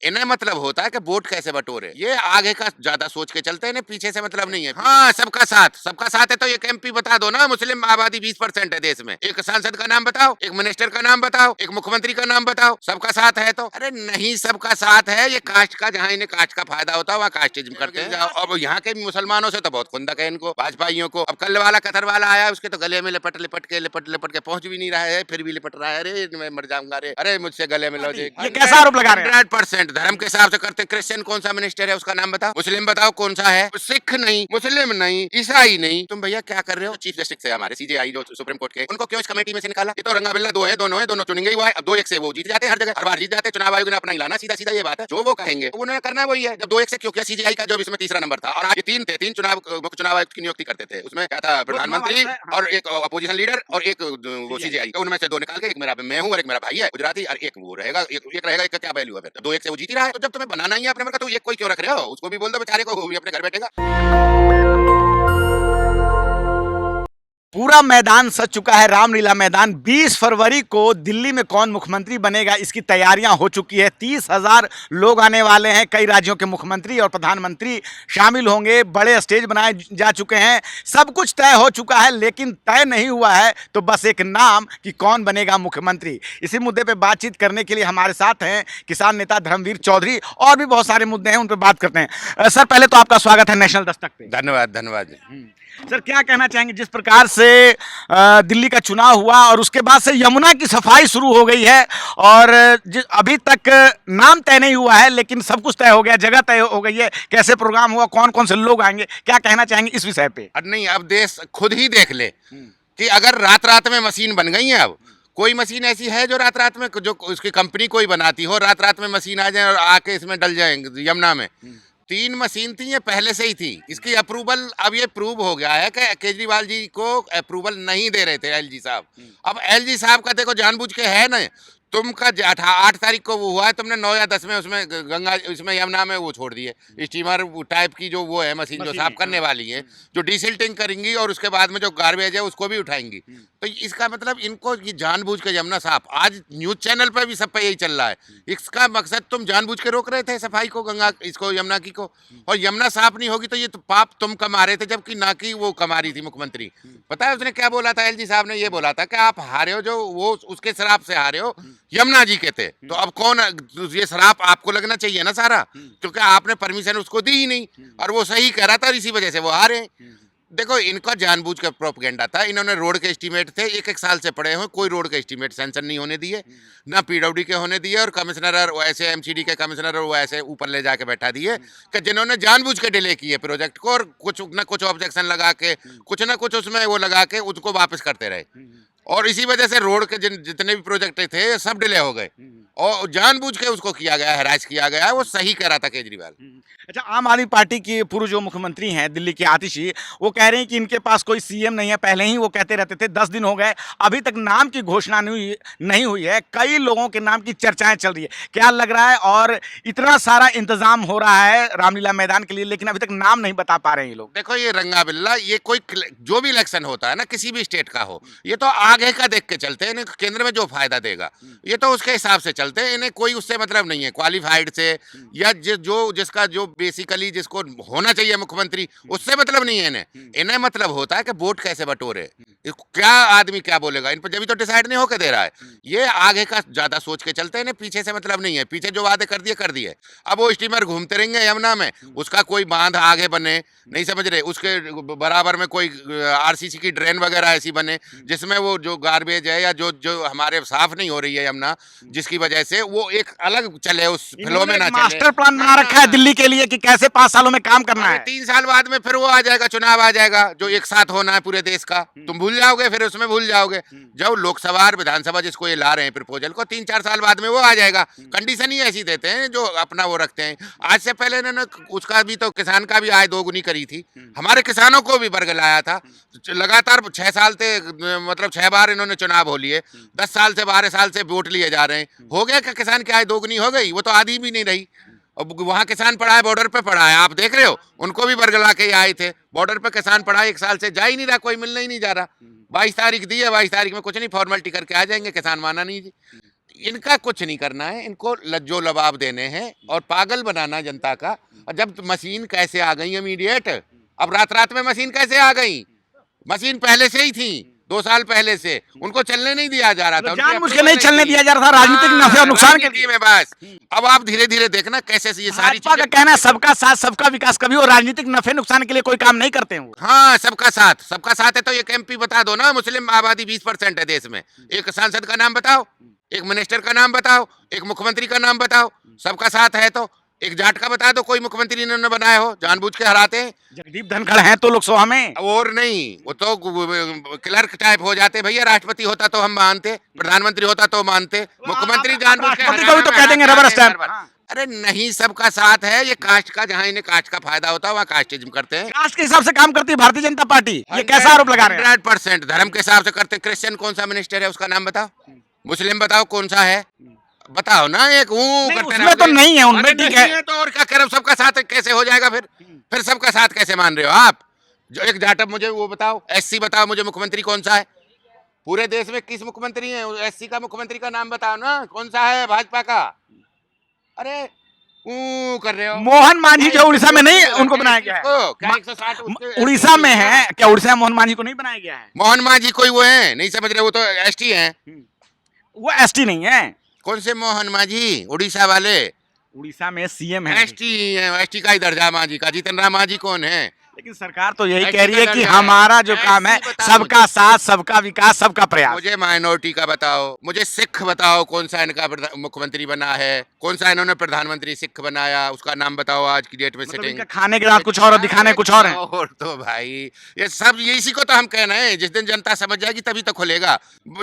इन्हें मतलब होता है कि वोट कैसे बटोरे, ये आगे का ज्यादा सोच के चलते हैं, इन्हें पीछे से मतलब नहीं है। हाँ, सबका साथ है तो एक एमपी बता दो ना, मुस्लिम आबादी 20% है देश में, एक सांसद का नाम बताओ, एक मिनिस्टर का नाम बताओ, एक मुख्यमंत्री का नाम बताओ, सबका साथ है तो। अरे नहीं, सबका साथ है, ये कास्ट का, जहाँ इन्हें कास्ट का फायदा होता है वहाँ कास्टिज्म करते हैं। अब यहाँ के मुसलमानों से तो बहुत खुंदक है इनको, भाजपाइयों को। अब कल वाला कतर वाला आया, उसके तो गले में लिपट लिपट के पहुंच भी नहीं रहा है, फिर भी लिपट रहा है, अरे मैं मर जाऊंगा, अरे मुझसे गले में लो। ये कैसा आरोप लगा रहे हैं? 100% धर्म के हिसाब से करते। क्रिश्चियन कौन सा मिनिस्टर है, उसका नाम बताओ। मुस्लिम बताओ कौन सा है, सिख नहीं, मुस्लिम नहीं, ईसाई नहीं। तुम भैया क्या कर रहे हो? चीफ जस्टिस है हमारे सीजेआई जो सुप्रीम कोर्ट के, उनको क्यों इस कमेटी में से निकाला? ये तो रंगा बिल्ला दो है, दोनों चुनेंगे हुआ है। अब 2-1 से वो जीत जाते हैं, हर जगह हर बार जीत जाते हैं। चुनाव आयोग ने अपना हिलाना, सीधा सीधा ये बात है, जो वो कहेंगे उन्होंने करना वही है। जब 2-1 से क्यों किया सीजेआई का, जो इसमें तीसरा नंबर था, और आज ये 3 थे, 3 चुनाव मुख्य चुनाव आयुक्त की नियुक्ति करते थे। उसमें क्या था, प्रधानमंत्री और एक अपोजिशन लीडर और एक वो सीजेआई, उनमें से 2 निकाल के, एक मेरा मैं हूँ और एक मेरा भाई है गुजराती, और एक वो रहेगा, एक रहेगा। एक का क्या वैल्यू है फिर? 2-1 से वो जीत ही रहा है। तो जब तुम्हें बनाना ही है अपने मन का, तो एक कोई क्यों रख रहे हो? उसको भी बोल दो बेचारे को, वो भी अपने घर बैठेगा। पूरा मैदान सज चुका है, रामलीला मैदान। 20 फरवरी को दिल्ली में कौन मुख्यमंत्री बनेगा, इसकी तैयारियां हो चुकी है। 30,000 लोग आने वाले हैं, कई राज्यों के मुख्यमंत्री और प्रधानमंत्री शामिल होंगे। बड़े स्टेज बनाए जा चुके हैं, सब कुछ तय हो चुका है, लेकिन तय नहीं हुआ है तो बस एक नाम कि कौन बनेगा मुख्यमंत्री। इसी मुद्दे पर बातचीत करने के लिए हमारे साथ हैं किसान नेता धर्मवीर चौधरी। और भी बहुत सारे मुद्दे हैं, उन पर बात करते हैं। सर, पहले तो आपका स्वागत है नेशनल दस्तक पे। धन्यवाद धन्यवाद। सर, क्या कहना चाहेंगे, जिस प्रकार से दिल्ली का चुनाव हुआ और उसके बाद से यमुना की सफाई शुरू हो गई है, और अभी तक नाम तय नहीं हुआ है लेकिन सब कुछ तय हो गया, जगह तय हो गई है, कैसे प्रोग्राम हुआ, कौन कौन से लोग आएंगे, क्या कहना चाहेंगे इस विषय पे? नहीं, अब देश खुद ही देख ले कि अगर रात रात में मशीन बन गई है। अब कोई मशीन ऐसी है जो रात रात में, जो उसकी कंपनी कोई बनाती हो, रात रात में मशीन आ जाए और आके इसमें डल जाएंगे यमुना में। 3 मशीन थी, ये पहले से ही थी। इसकी अप्रूवल अब ये प्रूव हो गया है कि केजरीवाल जी को अप्रूवल नहीं दे रहे थे एलजी साहब। अब एलजी साहब का देखो जानबूझ के है ना, तुमका 8 तारीख को वो हुआ है, तुमने 9 या 10 में उसमें गंगा, इसमें यमुना में वो छोड़ दिए स्टीमर टाइप की, जो वो है मशीन जो साफ करने वाली है, जो डिसिल्टिंग करेंगी और उसके बाद में जो गार्बेज है उसको भी उठाएंगी। तो इसका मतलब इनको ये जानबूझ के यमुना साफ, आज न्यूज चैनल पर भी सब पे यही चल रहा है। इसका मकसद तुम जानबूझ के रोक रहे थे सफाई को, गंगा इसको, यमुना की को। और यमुना साफ नहीं होगी तो ये तो पाप तुम कमा रहे थे, जबकि ना कि वो कमा रही थी मुख्यमंत्री। पता है उसने क्या बोला था? एलजी साहब ने ये बोला था कि आप हारे हो, जो वो उसके शराब से हारे हो, यमुना जी के थे। तो अब कौन, ये शराब आपको लगना चाहिए ना सारा, क्योंकि आपने परमिशन उसको दी ही नहीं, और वो सही कह रहा था और इसी वजह से वो हारे। देखो, इनका जानबूझ के प्रोपेगेंडा था। इन्होंने रोड के एस्टीमेट थे, 1-1 साल से पड़े हुए, कोई रोड के एस्टीमेट सैंक्शन नहीं होने दिए, ना पीडब्ल्यूडी के होने दिए, और कमिश्नर और ऐसे एमसीडी के कमिश्नर वो ऐसे ऊपर ले जाके बैठा दिए कि जिन्होंने जानबूझ के डिले किए प्रोजेक्ट को, और कुछ ना कुछ ऑब्जेक्शन लगा के, कुछ ना कुछ उसमें वो लगा के उसको वापस करते रहे। और इसी वजह से रोड के जितने भी प्रोजेक्ट थे सब डिले हो गए, और जानबूझ के उसको किया गया, हरास किया गया। वो सही कह रहा था केजरीवाल। अच्छा, आम आदमी पार्टी की पूर्व जो मुख्यमंत्री हैं दिल्ली के आतिशी, वो कह रहे हैं कि इनके पास कोई सीएम नहीं है। पहले ही वो कहते रहते थे, 10 दिन हो गए, अभी तक नाम की घोषणा नहीं हुई है। कई लोगों के नाम की चर्चाएं चल रही है, क्या लग रहा है? और इतना सारा इंतजाम हो रहा है रामलीला मैदान के लिए, लेकिन अभी तक नाम नहीं बता पा रहे हैं ये लोग। देखो, ये रंगा बिल्ला, ये कोई जो भी इलेक्शन होता है ना, किसी भी स्टेट का हो, ये तो आगे का देख के चलते हैं। इन्हें केंद्र में जो फायदा देगा ये तो उसके हिसाब से चलते हैं। इन्हें कोई उससे मतलब नहीं है, क्वालिफाइड से या जिसका जो बेसिकली जिसको होना चाहिए मुख्यमंत्री, उससे मतलब नहीं है इन्हें। इन्हें मतलब होता है कि वोट कैसे बटोरे, क्या आदमी क्या बोलेगा, इन पर जब तो डिसाइड नहीं होकर दे रहा है। ये आगे का ज्यादा सोच के चलते हैं, इन्हें पीछे से मतलब नहीं है। पीछे जो वादे कर दिए। अब वो स्टीमर घूमते रहेंगे यमुना में, उसका कोई बांध आगे बने, नहीं समझ रहे, उसके बराबर में कोई आरसीसी की ड्रेन वगैरह ऐसी बने जिसमें वो जो गार्बेज है या जो हमारे साफ नहीं हो रही है यमुना, जिसकी वजह से वो एक अलग चले, उस फ्लो में ना चले। मास्टर प्लान बना रखा है दिल्ली के लिए कि कैसे 5 सालों में काम करना है। 3 साल बाद में फिर वो आ जाएगा, चुनाव आ जाएगा जो एक साथ होना है पूरे देश का। तुम भूल जाओगे, फिर उसमें भूल जाओगे। जब लोकसभा और विधानसभा जिसको ये ला रहे हैं प्रपोजल को, 3-4 साल बाद में वो आ जाएगा। कंडीशन ही ऐसी देते हैं जो अपना वो रखते हैं। आज से पहले इन्होंने उसका भी तो, किसान का भी आय दोगुनी करी थी, हमारे किसानों को भी बरगलाया था। लगातार 6 साल से, मतलब 6 बार इन्होंने चुनाव हो लिए, 10 साल से 12 साल से वोट लिए जा रहे हैं। हो गया कि किसान की आय दोगुनी हो गई? वो तो आधी भी नहीं रही। अब वहाँ किसान पड़ा है, बॉर्डर पे पड़ा है, आप देख रहे हो, उनको भी बरगला के आए थे। बॉर्डर पे किसान पड़ा है, 1 साल से जा ही नहीं रहा, कोई मिलने ही नहीं जा रहा। 22 तारीख दी है, 22 तारीख में कुछ नहीं, फॉर्मेलिटी करके आ जाएंगे, किसान माना नहीं जी। इनका कुछ नहीं करना है, इनको लज्जो लबाब देने हैं और पागल बनाना जनता का। और जब मशीन कैसे आ गई इमीडिएट, अब रात रात में मशीन कैसे आ गई? मशीन पहले से ही थी, 2 साल पहले से उनको चलने नहीं दिया जा रहा था, जानबूझ के नहीं चलने दिया जा रहा था, राजनीतिक नफे और नुकसान के लिए। में बस अब आप धीरे धीरे देखना कैसे ये सारी भाजपा का कहना है सबका साथ सबका विकास, कभी वो राजनीतिक नफे नुकसान के लिए कोई काम नहीं करते हैं वो। हाँ, सबका साथ है तो एक एमपी बता दो ना, मुस्लिम आबादी 20% है देश में, एक सांसद का नाम बताओ, एक मिनिस्टर का नाम बताओ, एक मुख्यमंत्री का नाम बताओ। सबका साथ है तो एक जाट का बता दो, कोई मुख्यमंत्री इन्होंने बनाया हो, जानबूझ के हराते हैं। जगदीप धनखड़ हैं तो लोकसभा में, और नहीं, वो तो क्लर्क टाइप हो जाते भैया। राष्ट्रपति होता तो हम मानते, प्रधानमंत्री होता तो मानते, मुख्यमंत्री जानबूझ के तो कह देंगे रबर स्टैंप। अरे नहीं, सबका साथ है। ये कास्ट का, जहाँ इन्हें कास्ट का फायदा होता है वहाँ कास्टिज्म करते हैं। कास्ट के हिसाब से काम करती है भारतीय जनता पार्टी, ये कैसा आरोप लगा रहे हैं? 100% धर्म के हिसाब से करते। क्रिश्चियन कौन सा मिनिस्टर है, उसका नाम बताओ। मुस्लिम बताओ कौन सा है, बताओ ना। एक उसमें तो नहीं है, उनमें ठीक है तो और क्या करें? सबका साथ कैसे हो जाएगा फिर सबका साथ कैसे मान रहे हो आप? जो एक जाटव मुझे वो बताओ, एससी बताओ मुझे, मुख्यमंत्री कौन सा है पूरे देश में? किस मुख्यमंत्री है? एससी का मुख्यमंत्री का नाम बताओ ना, कौन सा है भाजपा का? अरे कर रहे हो। मोहन मांझी जो उड़ीसा में नहीं उनको बनाया गया है, उड़ीसा में है क्या? उड़ीसा में मोहन मांझी को नहीं बनाया गया है? मोहन मांझी कोई वो है नहीं समझ रहे, वो तो एसटी है। वो एसटी नहीं है। कौन से मोहन मांझी? उड़ीसा वाले। उड़ीसा में सीएम है, एसटी है। एसटी का ही दर्जा मांझी का। जीतन राम मांझी कौन है? लेकिन सरकार तो यही कह रही है कि हमारा जो काम है सबका साथ सबका विकास सबका प्रयास। मुझे माइनॉरिटी का बताओ, मुझे सिख बताओ कौन सा इनका मुख्यमंत्री बना है, कौन सा इन्होंने प्रधानमंत्री सिख बनाया, उसका नाम बताओ आज की डेट में। मतलब खाने के बाद कुछ और दिखाने कुछ और है। और तो भाई ये सब, ये इसी को तो हम कह रहे हैं, जिस दिन जनता समझ जाएगी तभी तो खुलेगा।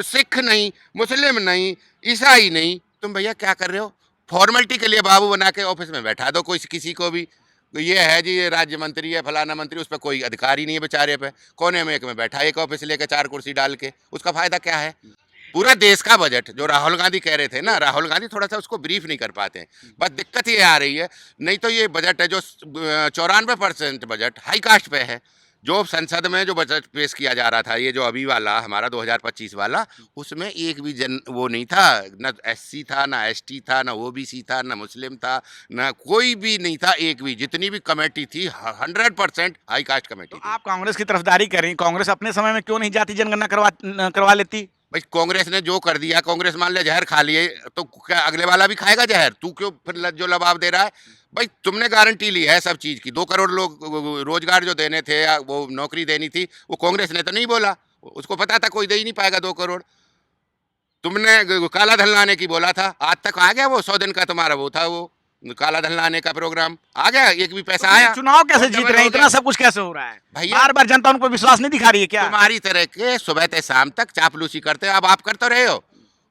सिख नहीं, मुस्लिम नहीं, ईसाई नहीं, तुम भैया क्या कर रहे हो? फॉर्मेलिटी के लिए बाबू बना के ऑफिस में बैठा दो कोई किसी को भी। तो ये है जी, ये राज्य मंत्री है, फलाना मंत्री, उस पर कोई अधिकार ही नहीं है बेचारे पे। कोने में एक में बैठा, एक ऑफिस लेके 4 कुर्सी डाल के, उसका फायदा क्या है? पूरा देश का बजट जो राहुल गांधी कह रहे थे ना, राहुल गांधी थोड़ा सा उसको ब्रीफ नहीं कर पाते हैं, बस दिक्कत ये आ रही है। नहीं तो ये बजट है जो 94% बजट हाई कास्ट पे है। जो संसद में जो बजट पेश किया जा रहा था, ये जो अभी वाला हमारा 2025 वाला, उसमें एक भी वो नहीं था, ना एससी था, ना एसटी था, ना ओबीसी था, ना मुस्लिम था, ना कोई भी नहीं था। एक भी, जितनी भी कमेटी थी 100% हाई कास्ट कमेटी। तो आप कांग्रेस की तरफदारी करें, कांग्रेस अपने समय में क्यों नहीं जाति जनगणना करवा लेती? भाई कांग्रेस ने जो कर दिया, कांग्रेस मान ले जहर खा लिए तो क्या अगले वाला भी खाएगा जहर? तू क्यों फिर जो लबाव दे रहा है? भाई तुमने गारंटी ली है सब चीज की। 2 करोड़ लोग रोजगार जो देने थे या वो नौकरी देनी थी, वो कांग्रेस ने तो नहीं बोला, उसको पता था कोई दे ही नहीं पाएगा 2 करोड़। तुमने काला धन लाने की बोला था, आज तक आ गया वो? 100 दिन का तुम्हारा वो था, वो काला धन लाने का प्रोग्राम आ गया? एक भी पैसा आया? चुनाव कैसे जीत रहे हैं? इतना सब कुछ कैसे हो रहा है भैया? बार बार जनता उनको विश्वास नहीं दिखा रही है क्या? तुम्हारी तरह के सुबह से शाम तक चापलूसी करते, अब आप करते रहे हो।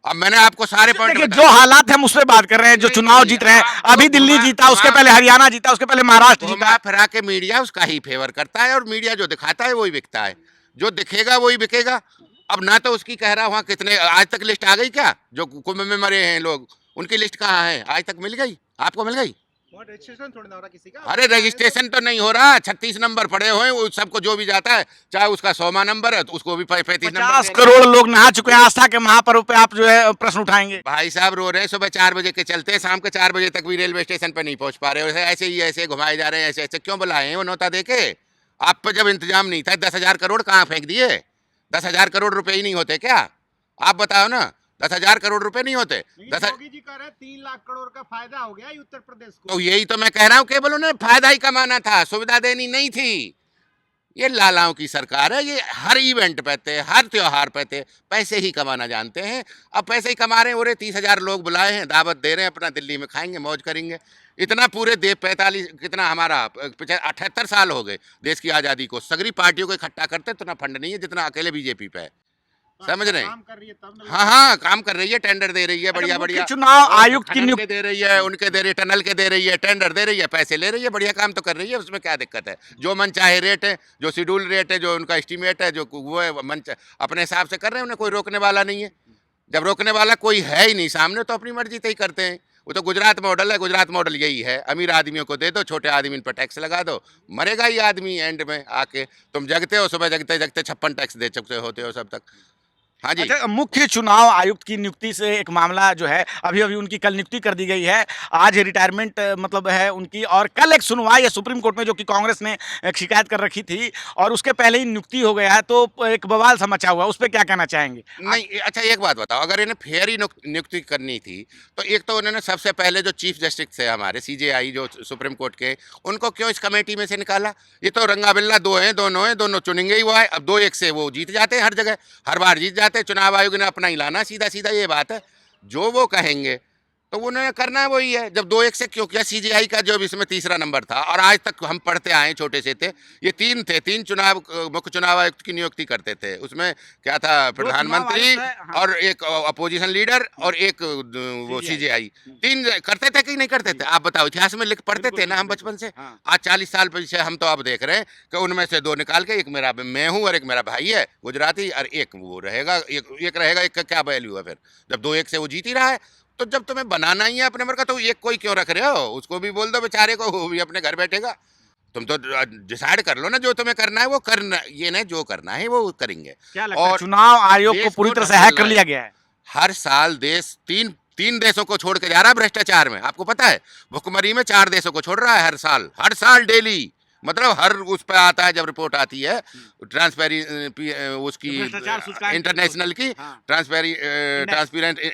अब मैंने आपको सारे पॉइंट, जो हालात हम उस पर बात कर रहे हैं, जो चुनाव जीत रहे हैं, अभी दिल्ली जीता, उसके पहले हरियाणा जीता, उसके पहले महाराष्ट्र जीता। फिरा के मीडिया उसका ही फेवर करता है, और मीडिया जो दिखाता है वही बिकता है, जो दिखेगा वही बिकेगा। अब ना तो उसकी कह रहा वहाँ कितने, आज तक लिस्ट आ गई क्या? जो कुंभ में मरे हैं लोग, उनकी लिस्ट कहाँ है? आज तक मिल गई? आपको मिल गई? रजिस्ट्रेशन थोड़ी ना हो रहा किसी का। अरे रजिस्ट्रेशन तो नहीं हो रहा, 36 नंबर पड़े हुए हैं, सबको जो भी जाता है, चाहे उसका 100वां नंबर है तो उसको भी 35 नंबर। 50 करोड़ लोग नहा चुके हैं, आस्था के महापर्व पे आप जो है प्रश्न उठाएंगे। भाई साहब रो रहे हैं, सुबह 4 बजे के चलते शाम के 4 बजे तक भी रेलवे स्टेशन पे नहीं पहुंच पा रहे हो। ऐसे ही ऐसे घुमाए जा रहे हैं, ऐसे ऐसे क्यों बुलाए हैं वो नौता देके? आप पे जब इंतजाम नहीं था, 10,000 करोड़ कहाँ फेंक दिए? 10,000 करोड़ रुपए ही नहीं होते क्या? आप बताओ ना, 10,000 करोड़ रुपए नहीं होते? योगी जी कह रहे 3 लाख करोड़ का फायदा हो गया उत्तर प्रदेश को। तो यही तो मैं कह रहा हूँ, केवल उन्हें फायदा ही कमाना था, सुविधा देनी नहीं थी। ये लालाओं की सरकार है, ये हर इवेंट पे थे, हर त्योहार पे थे, पैसे ही कमाना जानते हैं। अब पैसे ही कमा रहे हैं। और 30,000 लोग बुलाए हैं, दावत दे रहे हैं, अपना दिल्ली में खाएंगे, मौज करेंगे। इतना पूरे देश 45 कितना हमारा 78 साल हो गए देश की आज़ादी को, सगरी पार्टियों को इकट्ठा करते तो ना फंड नहीं है जितना अकेले बीजेपी पे है। समझ रहे? काम कर रही है तब। हाँ हाँ, काम कर रही है, टेंडर दे रही है, बढ़िया बढ़िया। चुनाव आयुक्त की नियुक्ति दे रही है, उनके दे रही है, टनल के दे रही है, टेंडर दे रही है, पैसे ले रही है, बढ़िया काम तो कर रही है। उसमें क्या दिक्कत है? जो मन चाहे रेट है, जो शेड्यूल रेट है, जो उनका एस्टीमेट है, जो वो है मन अपने हिसाब से कर रहे हैं, उन्हें कोई रोकने वाला नहीं है। जब रोकने वाला कोई है ही नहीं सामने, तो अपनी मर्जी से ही करते हैं। वो तो गुजरात मॉडल है, गुजरात मॉडल यही है, अमीर आदमियों को दे दो, छोटे आदमी पर टैक्स लगा दो, मरेगा ही आदमी एंड में आके। तुम जगते हो, सुबह जगते जगते 56 टैक्स दे चुके होते हो सब तक। हाँ जी। अच्छा, मुख्य चुनाव आयुक्त की नियुक्ति से एक मामला जो है, अभी अभी उनकी कल नियुक्ति कर दी गई है। आज रिटायरमेंट मतलब है उनकी, और कल एक सुनवाई है सुप्रीम कोर्ट में, जो कि कांग्रेस ने एक शिकायत कर रखी थी, और उसके पहले ही नियुक्ति हो गया है, तो एक बवाल सा मचा हुआ है। उस पर क्या कहना चाहेंगे? नहीं, अच्छा एक बात बताओ, अगर इन्हें फेयर ही नियुक्ति करनी थी तो एक तो उन्होंने सबसे पहले जो चीफ जस्टिस है हमारे सीजेआई जो सुप्रीम कोर्ट के, उनको क्यों इस कमेटी में से निकाला? ये तो रंगा बिल्ला दो हैं, दोनों चुनेंगे ही वो है। अब 2-1 से वो जीत जाते हैं हर जगह, हर बार जीत जाते हैं। चुनाव आयोग ने अपना ही लाना, सीधा सीधा ये बात है। जो वो कहेंगे तो उन्होंने करना वही है। जब 2-1 से क्यों किया? सीजीआई का जो इसमें तीसरा नंबर था, और आज तक हम पढ़ते आए छोटे से थे, ये 3 थे, 3 चुनाव मुख्य चुनाव आयुक्त की नियुक्ति करते थे। उसमें क्या था, प्रधानमंत्री हाँ। और एक अपोजिशन लीडर और एक वो सीजीआई, 3 करते थे कि नहीं करते थे? आप बताओ, इतिहास में लिख पढ़ते थे ना हम बचपन से। हाँ। आज 40 साल पीछे हम तो अब देख रहे हैं कि उनमें से 2 निकाल के, एक मेरा मैं हूँ और एक मेरा भाई है गुजराती, और एक वो रहेगा, एक रहेगा। एक का क्या वैल्यू है फिर, जब 2-1 से वो जीत ही रहा है? तो जब तुम्हें बनाना ही है अपने नंबर का, तो एक कोई क्यों रख रहे हो? उसको भी बोल दो बेचारे को, वो भी अपने घर बैठेगा। तुम तो डिसाइड कर लो ना, जो तुम्हें करना है वो करना, ये नहीं जो करना है वो करेंगे। क्या लगता है, और चुनाव आयोग को देश पूरी को तरह से हैक कर ढकेलना लिया गया है? हर साल देश तीन देशों को छोड़ के जा रहा है भ्रष्टाचार में, आपको पता है? भुखमरी में 4 देशों को छोड़ रहा है हर साल डेली। मतलब हर उस पर आता है, जब रिपोर्ट आती है ट्रांसपेरी उसकी भ्रष्टाचार सूचकांक इंटरनेशनल की, हाँ। ट्रांसपेरेंट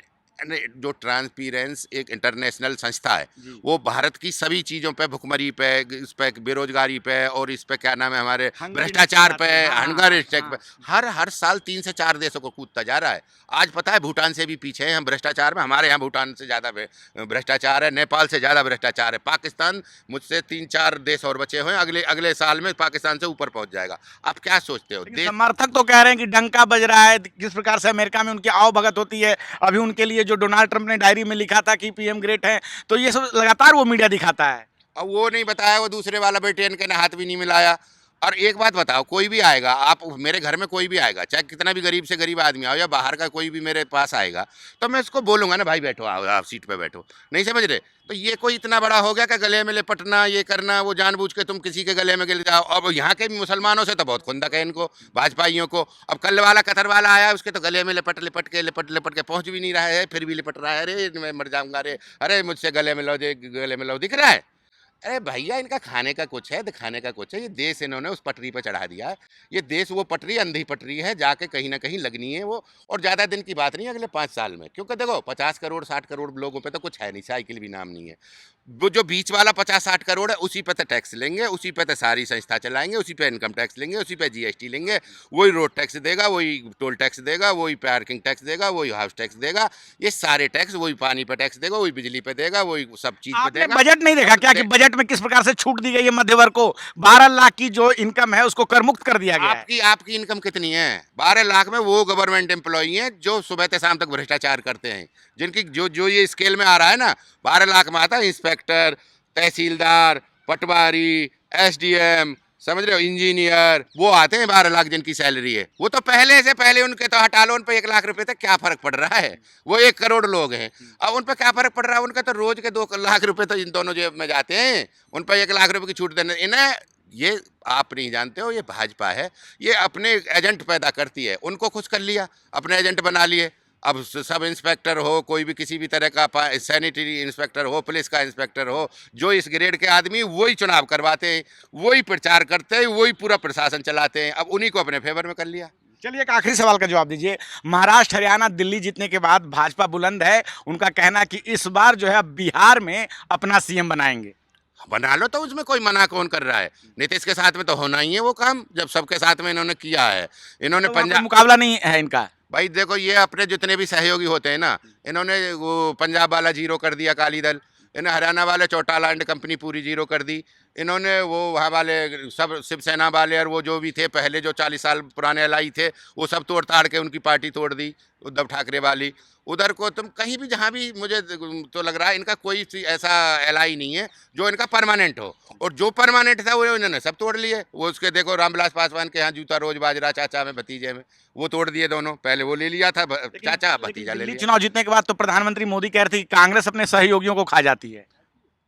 जो ट्रांसपेरेंस एक इंटरनेशनल संस्था है, जी। वो भारत की सभी चीज़ों पे, भुखमरी पे, इस पे बेरोजगारी पे, और इस पे क्या नाम है हमारे हंगर भ्रष्टाचार स्ट्राइक पे, आती है, हाँ, हंगर स्ट्राइक हाँ। पे, हर साल 3 से 4 देशों को कूदता जा रहा है। आज पता है भूटान से भी पीछे हैं हम भ्रष्टाचार में। हमारे यहाँ भूटान से ज़्यादा भ्रष्टाचार है, नेपाल से ज़्यादा भ्रष्टाचार है, पाकिस्तान मुझसे 3-4 देश और बचे हुए हैं, अगले साल में पाकिस्तान से ऊपर पहुँच जाएगा। आप क्या सोचते हो? लेकिन समर्थक तो कह रहे हैं कि डंका बज रहा है, किस प्रकार से अमेरिका में उनकी आवभगत होती है। अभी उनके लिए जो डोनाल्ड ट्रंप ने डायरी में लिखा था कि पीएम ग्रेट है, तो ये सब लगातार वो मीडिया दिखाता है। अब वो नहीं बताया, वो दूसरे वाला ब्रिटेन के ने हाथ भी नहीं मिलाया। और एक बात बताओ, कोई भी आएगा, आप मेरे घर में कोई भी आएगा, चाहे कितना भी गरीब से गरीब आदमी आओ या बाहर का कोई भी मेरे पास आएगा, तो मैं उसको बोलूंगा ना, भाई बैठो, आओ आप सीट पे बैठो। नहीं समझ रहे? तो ये कोई इतना बड़ा हो गया कि गले में लिपटना, ये करना, वो जानबूझ के तुम किसी के गले में गिर जाओ। अब यहाँ के भी मुसलमानों से तो बहुत खुंदक है इनको, भाजपाइयों को। अब कल वाला कतर वाला आया, उसके तो गले में लिपट के पहुँच भी नहीं रहा है, फिर भी लिपट रहा है। अरे मैं मर जाऊंगा, अरे मुझसे गले में लो, गले में लो, दिख रहा है? अरे भैया, इनका खाने का कुछ है, दिखाने का कुछ है। ये देश इन्होंने उस पटरी पे चढ़ा दिया है। ये देश वो पटरी, अंधी पटरी है, जाके कहीं ना कहीं लगनी है वो। और ज़्यादा दिन की बात नहीं, अगले 5 साल में। क्योंकि देखो 50 करोड़ 60 करोड़ लोगों पे तो कुछ है नहीं, साइकिल भी नाम नहीं है। वो जो बीच वाला 50-60 करोड़ है, उसी पे तो टैक्स लेंगे, उसी पे तो सारी संस्था चलाएंगे, उसी पे इनकम टैक्स लेंगे, उसी पे जीएसटी लेंगे, वही रोड टैक्स देगा, वही टोल टैक्स देगा, वही पार्किंग टैक्स देगा, वही हाउस टैक्स देगा। ये सारे टैक्स, वही पानी पे टैक्स देगा, वही बिजली पे देगा, वही सब चीज पे आपने देगा। बजट नहीं देखा क्या कि बजट में किस प्रकार से छूट दी गई है मध्य वर्ग को? 12 लाख की जो इनकम है उसको कर मुक्त कर दिया गया है। आपकी इनकम कितनी है? 12 लाख में वो गवर्नमेंट एम्प्लॉई हैं जो सुबह से शाम तक भ्रष्टाचार करते हैं, जिनकी जो ये स्केल में आ रहा है ना, 12 लाख में आता है इंस्पेक्टर, तहसीलदार, पटवारी, एसडीएम, समझ रहे हो, इंजीनियर, वो आते हैं 12 लाख जिनकी सैलरी है। वो तो पहले उनके तो हटा लो, उन पे 1 लाख रुपए तक क्या फर्क पड़ रहा है? वो 1 करोड़ लोग हैं, अब उन पे क्या फर्क पड़ रहा है? उनका तो रोज के 2 लाख रुपए तो इन दोनों जेब में जाते हैं। उन पर 1 लाख रुपए की छूट देने, इन्हें ये आप नहीं जानते हो, ये भाजपा है, ये अपने एजेंट पैदा करती है। उनको खुश कर लिया, अपने एजेंट बना लिए। अब सब इंस्पेक्टर हो, कोई भी किसी भी तरह का सैनिटरी इंस्पेक्टर हो, पुलिस का इंस्पेक्टर हो, जो इस ग्रेड के आदमी, वही चुनाव करवाते हैं, वही प्रचार करते हैं, वही पूरा प्रशासन चलाते हैं। अब उन्हीं को अपने फेवर में कर लिया। चलिए, एक आखिरी सवाल का जवाब दीजिए। महाराष्ट्र, हरियाणा, दिल्ली जीतने के बाद भाजपा बुलंद है, उनका कहना कि इस बार जो है बिहार में अपना सीएम बनाएंगे। बना लो, तो उसमें कोई मना कौन कर रहा है? नीतीश के साथ में तो होना ही है वो काम, जब सबके साथ में इन्होंने किया है। इन्होंने तो वहाँ कोई पंजाब, मुकाबला नहीं है इनका। भाई देखो, ये अपने जितने भी सहयोगी होते हैं ना, इन्होंने वो पंजाब वाला जीरो कर दिया, अकाली दल। इन्हें हरियाणा वाले चौटाला एंड कंपनी पूरी जीरो कर दी। इन्होंने वो वहाँ वाले सब शिवसेना वाले और वो जो भी थे पहले, जो 40 साल पुराने एलआई थे, वो सब तोड़ ताड़ के उनकी पार्टी तोड़ दी, उद्धव ठाकरे वाली। उधर को तुम कहीं भी, जहाँ भी मुझे तो लग रहा है इनका कोई ऐसा एलआई नहीं है जो इनका परमानेंट हो। और जो परमानेंट था वो इन्होंने सब तोड़ लिए। वो उसके देखो, रामविलास पासवान के यहाँ जूता रोज बाजरा, चाचा में भतीजे में, वो तोड़ दिए दोनों। पहले वो ले लिया था चाचा, भतीजा ले लिया। चुनाव जीतने के बाद तो प्रधानमंत्री मोदी कह रहे थे कि कांग्रेस अपने सहयोगियों को खा जाती है।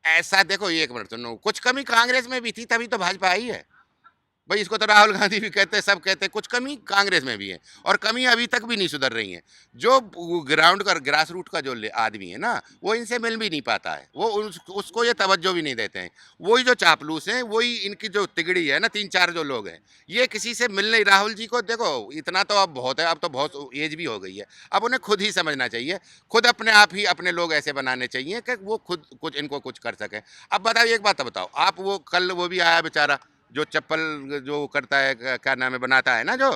ऐसा देखो, 1 मिनट सुनो, कुछ कमी कांग्रेस में भी थी, तभी तो भाजपा आई है। भाई इसको तो राहुल गांधी भी कहते हैं, सब कहते हैं, कुछ कमी कांग्रेस में भी है और कमी अभी तक भी नहीं सुधर रही है। जो ग्राउंड का ग्रास रूट का जो आदमी है ना, वो इनसे मिल भी नहीं पाता है, वो उसको ये तवज्जो भी नहीं देते हैं। वही जो चापलूस हैं, वही इनकी जो तिगड़ी है ना, 3-4 जो लोग हैं, ये किसी से मिल नहीं। राहुल जी को देखो इतना तो अब बहुत है, अब तो बहुत एज भी हो गई है, अब उन्हें खुद ही समझना चाहिए, खुद अपने आप ही अपने लोग ऐसे बनाने चाहिए कि वो खुद कुछ इनको कुछ कर सके। अब बताओ, एक बात बताओ आप, वो कल वो भी आया बेचारा जो चप्पल जो करता है, क्या नाम है, बनाता है ना, जो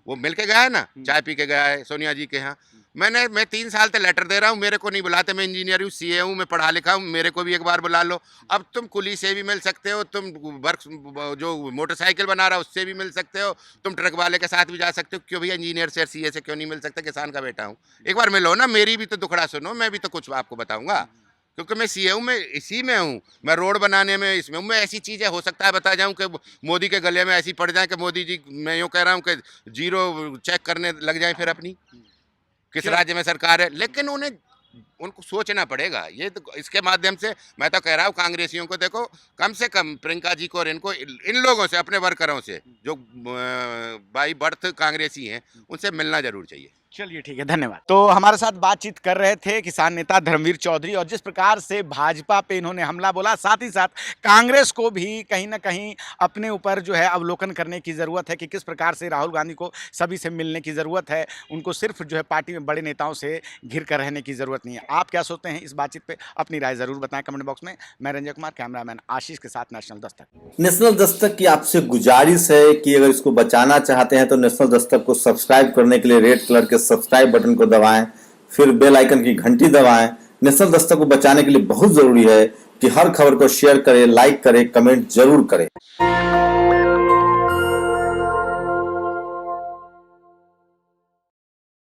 वो मिल के गया है ना, चाय पी के गया है सोनिया जी के यहाँ। मैं 3 साल से लेटर दे रहा हूँ, मेरे को नहीं बुलाते। मैं इंजीनियर हूँ, सीए हूँ, मैं पढ़ा लिखा हूँ, मेरे को भी एक बार बुला लो। अब तुम कुली से भी मिल सकते हो, तुम वर्क जो मोटरसाइकिल बना रहा है उससे भी मिल सकते हो, तुम ट्रक वाले के साथ भी जा सकते हो। क्यों भैया इंजीनियर से सीए से क्यों नहीं मिल सकते? किसान का बेटा हूँ, एक बार मिलो ना, मेरी भी तो दुखड़ा सुनो, मैं भी तो कुछ आपको बताऊंगा, क्योंकि मैं सीए हूँ, मैं इसी में हूँ, मैं रोड बनाने में इसमें हूँ। मैं ऐसी चीज़ें हो सकता है बता जाऊँ कि मोदी के गले में ऐसी पड़ जाए कि मोदी जी, मैं यूँ कह रहा हूँ कि जीरो चेक करने लग जाए फिर अपनी, किस राज्य में सरकार है। लेकिन उनको सोचना पड़ेगा। ये तो इसके माध्यम से मैं तो कह रहा हूँ कांग्रेसियों को, देखो कम से कम प्रियंका जी को और इनको, इन लोगों से, अपने वर्करों से जो बाई बर्थ कांग्रेसी हैं, उनसे मिलना जरूर चाहिए। चलिए ठीक है, धन्यवाद। तो हमारे साथ बातचीत कर रहे थे किसान नेता धर्मवीर चौधरी, और जिस प्रकार से भाजपा पे इन्होंने हमला बोला, साथ ही साथ कांग्रेस को भी कहीं ना कहीं अपने ऊपर जो है अवलोकन करने की ज़रूरत है कि किस प्रकार से राहुल गांधी को सभी से मिलने की ज़रूरत है, उनको सिर्फ जो है पार्टी में बड़े नेताओं से घिर कर रहने की ज़रूरत नहीं है। आप क्या सोचते हैं इस बातचीत पर? अपनी राय ज़रूर बताएं कमेंट बॉक्स में। मैं रंजय कुमार, कैमरामैन आशीष के साथ नेशनल दस्तक। नेशनल दस्तक की आपसे गुजारिश है कि अगर इसको बचाना चाहते हैं तो नेशनल दस्तक को सब्सक्राइब करने के लिए रेड कलर के सब्सक्राइब बटन को दबाएं, फिर बेल आइकन की घंटी दबाएं। नेशनल दस्तक को बचाने के लिए बहुत जरूरी है कि हर खबर को शेयर करें, लाइक करें, कमेंट जरूर करें।